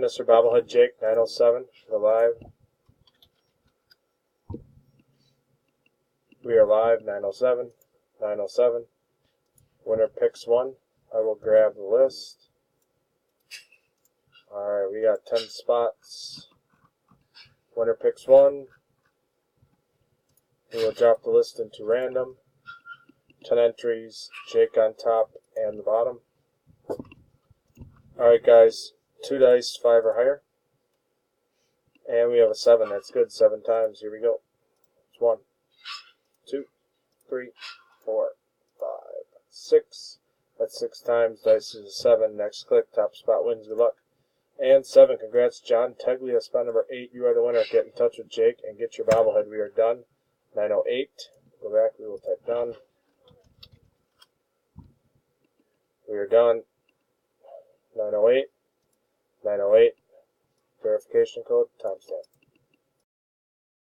Mr. Bobblehead Jake, 907. We're live. We are live, 907. 907. Winner picks one. I will grab the list. Alright, we got 10 spots. Winner picks one. We will drop the list into random. 10 entries, Jake on top and the bottom. Alright guys, 2 dice, 5 or higher. And we have a 7, that's good, 7 times, here we go. It's 1, 2, 3, 4, 5, 6. That's 6 times, dice is a 7, next click, top spot wins, good luck. And 7, congrats John Teglia, spot number 8, you are the winner. Get in touch with Jake and get your bobblehead, we are done. 908, go back, we will type done. We are done. 908, 908, verification code, timestamp.